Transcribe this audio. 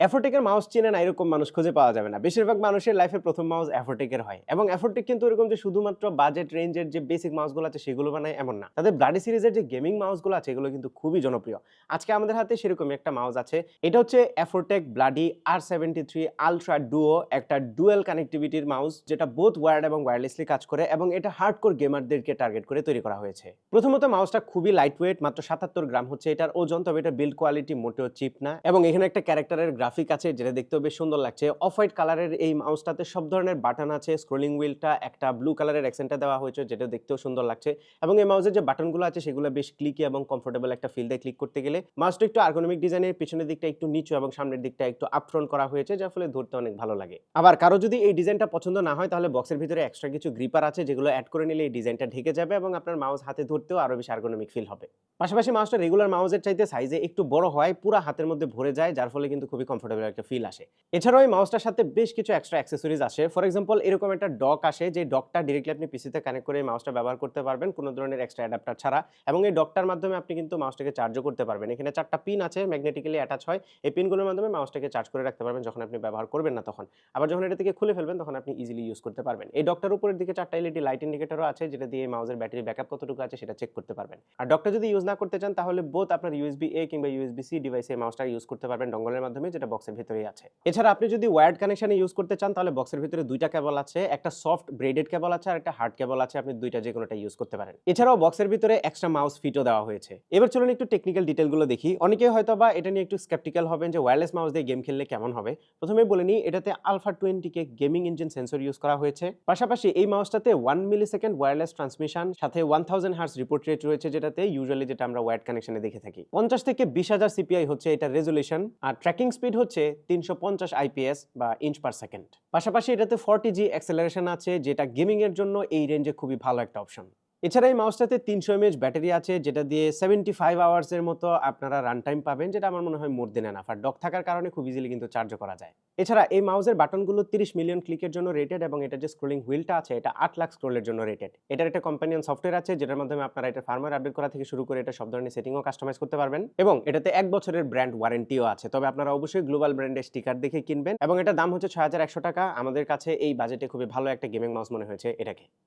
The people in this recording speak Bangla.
অ্যাফোটেকের মাউস চিনে না এরকম মানুষ খুঁজে পাওয়া যাবে না। বেশিরভাগ মানুষের লাইফের প্রথম মাউস অ্যাফোটেকের হয় এবং অ্যাফোটেক কিন্তু এরকম যে শুধুমাত্র বাজেট রেঞ্জের যে বেসিক মাউসগুলো আছে সেগুলো বানায় এমন না। তাদের ব্লাডি সিরিজের যে গেমিং মাউসগুলো আছে এগুলো কিন্তু খুবই জনপ্রিয়। আজকে আমাদের হাতে সেরকমই একটা মাউস আছে। এটা হচ্ছে অ্যাফোটেক ব্লাডি R73 আলট্রা ডুও, একটা ডুয়েল কানেক্টিভিটির মাউস যেটা বোথ ওয়্যার্ড এবং ওয়্যারলেসলি কাজ করে এবং এটা হার্ডকোর গেমারদেরকে টার্গেট করে তৈরি করা হয়েছে। প্রথমত মাউসটা খুবই লাইট ওয়েট, মাত্র 77 গ্রাম হচ্ছে এটার ওজন, তবে এটা বিল্ড কোয়ালিটি মোটেও চিপ না এবং এখানে একটা ক্যারেক্টারের গ্রাফিক আছে যেটা দেখতেও বেশ সুন্দর লাগছে। অফ হোয়াইট কালারের এই মাউসটাতে সব ধরনের বাটন আছে, স্ক্রোলিং হুইলটা একটা ব্লু কালারের অ্যাকসেন্টে দেওয়া হয়েছে যেটা দেখতেও সুন্দর লাগছে এবং এই মাউসের যে বাটনগুলো আছে সেগুলো বেশ ক্লিকি এবং কমফোর্টেবল একটা ফিল দেয় ক্লিক করতে গেলে। মাউসটা একটু আর্গোনমিক ডিজাইনের, পিছনের দিকটা একটু নিচু এবং সামনের দিকটা একটু আপফ্রন্ট করা হয়েছে যার ফলে ধরতে অনেক ভালো লাগে। আবার কারো যদি এই ডিজাইনটা পছন্দ না হয় তাহলে বক্সের ভিতরে এক্সট্রা কিছু গ্রিপার আছে যেগুলো অ্যাড করে নিলে এই ডিজাইনটা ঢেকে যাবে এবং আপনার মাউস হাতে ধরতেও আরো বেশি আর্গোনমিক ফিল হবে। পাশাপাশি মাউসটা রেগুলার মাউসের চাইতে সাইজে একটু বড় হয়, পুরো হাতের মধ্যে ভরে যায় যার ফলে কিন্তু খুবই কমফোর্টেবল একটা ফিল আসে। এছাড়াও এই মাউসটার সাথে বেশ কিছু এক্সট্রা অ্যাক্সেসরিজ আসে। ফর এক্সাম্পল এরকম একটা ডক আসে যে ডকটা ডিরেক্টলি আপনি পিসিতে কানেক্ট করে এই মাউসটা ব্যবহার করতে পারবেন কোনো ধরনের এক্সট্রা অ্যাডাপ্টার ছাড়া এবং এই ডকটার মাধ্যমে আপনি কিন্তু মাউসটাকে চার্জও করতে পারবেন। এখানে 4টা পিন আছে, ম্যাগনেটিক্যালি অ্যাটাচ হয়। এই পিনগুলোর মাধ্যমে মাউসটাকে চার্জ করে রাখতে পারবেন যখন আপনি ব্যবহার করবেন না তখন। আবার যখন এটা থেকে খুলে ফেলবেন তখন আপনি ইজিলি ইউজ করতে পারবেন। এই ডকটার উপরের দিকে 4টা এলইডি লাইট ইন্ডিকেটরও আছে যেটা দিয়ে মাউসের ব্যাটারি ব্যাকআপ কতটুকু আছে সেটা চেক করতে পারবেন। আর ডকটা যদি ইউজ না করতে চান তাহলে বোথ আপনার ইউএসবি এ কিংবা ইউএসবি সি ডিভাইসে মাউসটা ইউজ করতে পারবেন ডঙ্গলের মাধ্যমে, যেটা বক্সের ভিতরেই আছে। এছাড়া আপনি যদি ওয়্যার্ড কানেকশনে ইউজ করতে চান তাহলে বক্সের ভিতরে 2টা কেবল আছে, একটা সফট ব্রেডেড কেবল আছে আর একটা হার্ড কেবল আছে, আপনি 2টা যে কোনোটা ইউজ করতে পারেন। এছাড়াও বক্সের ভিতরে এক্সট্রা মাউস ফিটও দেওয়া হয়েছে। এবার চলুন একটু টেকনিক্যাল ডিটেইলগুলো দেখি। অনেকেই হয়তোবা এটা নিয়ে একটু স্কেপটিক্যাল হবেন যে ওয়্যারলেস মাউস দিয়ে গেম খেললে কেমন হবে। প্রথমেই বলে নিই এটাতে alpha 20 gaming engine sensor use করা হয়েছে। পাশাপাশি এই মাউসটাতে 1 মিলিসেকেন্ড ওয়্যারলেস ট্রান্সমিশন সাথে 1000 হার্টজ রিপোর্ট রেট রয়েছে যেটাতে ইউজুয়ালি যেটা আমরা ওয়্যার্ড কানেকশনে দেখে থাকি। 50 থেকে 20,000 সিপিআই হচ্ছে এটা রেজোলিউশন আর ট্র্যাকিং স্পিড হচ্ছে 350 আইপিএস বা ইঞ্চ পার সেকেন্ড। পাশাপাশি এটাতে 40G অ্যাক্সেলারেশন আছে যেটা গেমিং এর জন্য এই রেঞ্জে খুবই ভালো একটা অপশন। এছাড়া এই মাউসটাতে 300 mAh ব্যাটারি আছে যেটা দিয়ে 75 আওয়ার্সের মতো আপনারা রান টাইম পাবেন, যেটা আমার মনে হয় মোর দেন এনাফ। আর ডক থাকার কারণে খুব ইজিলি কিন্তু চার্জও করা যায়। এছাড়া এই মাউসের বাটনগুলো 30 মিলিয়ন ক্লিকের জন্য রেটেড এবং এটা যে স্ক্রোলিং হুইলটা আছে এটা 8 লাখ স্ক্রোলের জন্য রেটেড। এটার একটা কম্পানিয়ন সফটওয়্যার আছে যেটার মাধ্যমে আপনারা এটা ফার্মওয়্যার আপডেট করা থেকে শুরু করে এটা সব ধরনের সেটিংও কাস্টমাইজ করতে পারবেন এবং এটাতে 1 বছরের ব্র্যান্ড ওয়ারেন্টিও আছে। তবে আপনারা অবশ্যই গ্লোবাল ব্র্যান্ডের স্টিকার দেখে কিনবেন এবং এটার দাম হচ্ছে 6100 টাকা। আমাদের কাছে এই বাজেটে খুবই ভালো একটা গেমিং মাউস মনে হয়েছে এটাকে।